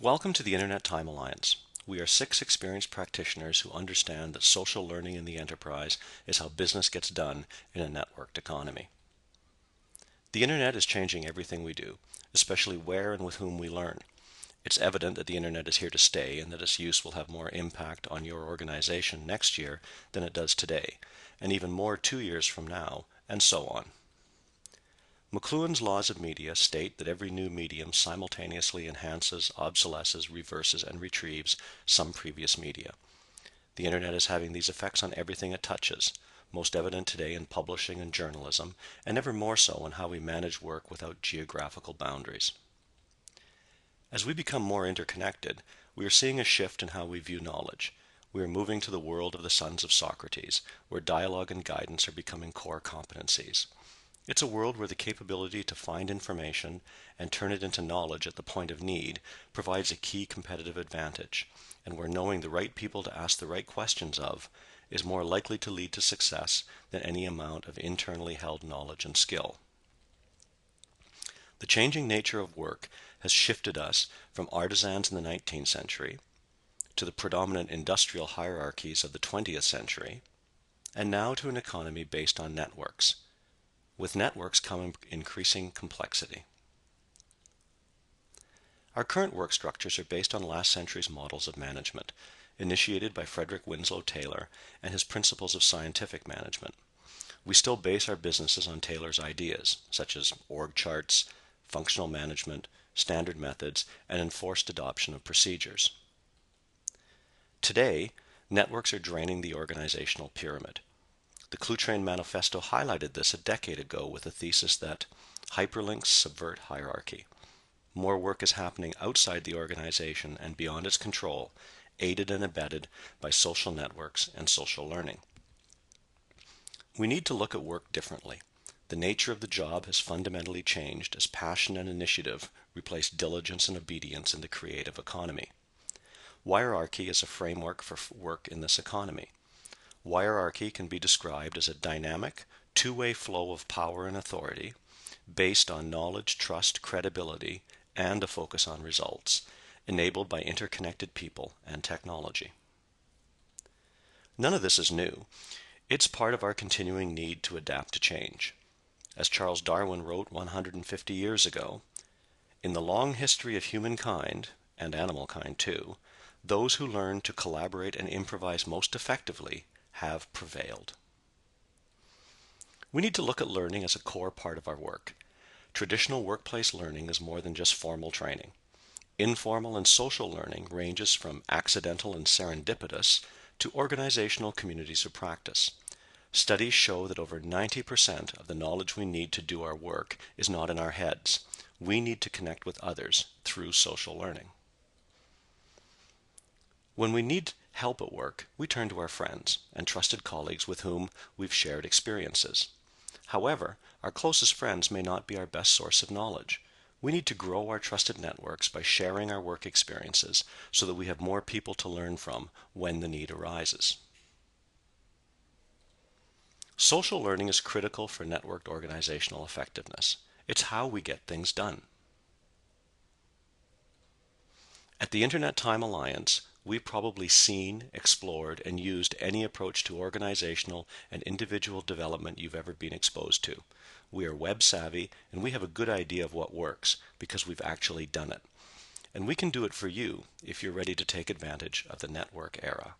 Welcome to the Internet Time Alliance. We are 6 experienced practitioners who understand that social learning in the enterprise is how business gets done in a networked economy. The Internet is changing everything we do, especially where and with whom we learn. It's evident that the Internet is here to stay and that its use will have more impact on your organization next year than it does today, and even more 2 years from now, and so on. McLuhan's laws of media state that every new medium simultaneously enhances, obsolesces, reverses, and retrieves some previous media. The Internet is having these effects on everything it touches, most evident today in publishing and journalism, and ever more so in how we manage work without geographical boundaries. As we become more interconnected, we are seeing a shift in how we view knowledge. We are moving to the world of the sons of Socrates, where dialogue and guidance are becoming core competencies. It's a world where the capability to find information and turn it into knowledge at the point of need provides a key competitive advantage, and where knowing the right people to ask the right questions of is more likely to lead to success than any amount of internally held knowledge and skill. The changing nature of work has shifted us from artisans in the 19th century to the predominant industrial hierarchies of the 20th century, and now to an economy based on networks. With networks come increasing complexity. Our current work structures are based on last century's models of management, initiated by Frederick Winslow Taylor and his principles of scientific management. We still base our businesses on Taylor's ideas, such as org charts, functional management, standard methods, and enforced adoption of procedures. Today, networks are draining the organizational pyramid. The Clutrain Manifesto highlighted this a decade ago with the thesis that hyperlinks subvert hierarchy. More work is happening outside the organization and beyond its control, aided and abetted by social networks and social learning. We need to look at work differently. The nature of the job has fundamentally changed as passion and initiative replace diligence and obedience in the creative economy. Hierarchy is a framework for work in this economy. Hierarchy can be described as a dynamic, two-way flow of power and authority based on knowledge, trust, credibility, and a focus on results, enabled by interconnected people and technology. None of this is new. It's part of our continuing need to adapt to change. As Charles Darwin wrote 150 years ago, "In the long history of humankind, and animal kind too, those who learn to collaborate and improvise most effectively have prevailed." We need to look at learning as a core part of our work. Traditional workplace learning is more than just formal training. Informal and social learning ranges from accidental and serendipitous to organizational communities of practice. Studies show that over 90% of the knowledge we need to do our work is not in our heads. We need to connect with others through social learning. When we need help at work, we turn to our friends and trusted colleagues with whom we've shared experiences. However, our closest friends may not be our best source of knowledge. We need to grow our trusted networks by sharing our work experiences so that we have more people to learn from when the need arises. Social learning is critical for networked organizational effectiveness. It's how we get things done. At the Internet Time Alliance, we've probably seen, explored, and used any approach to organizational and individual development you've ever been exposed to. We are web savvy, and we have a good idea of what works because we've actually done it. And we can do it for you if you're ready to take advantage of the network era.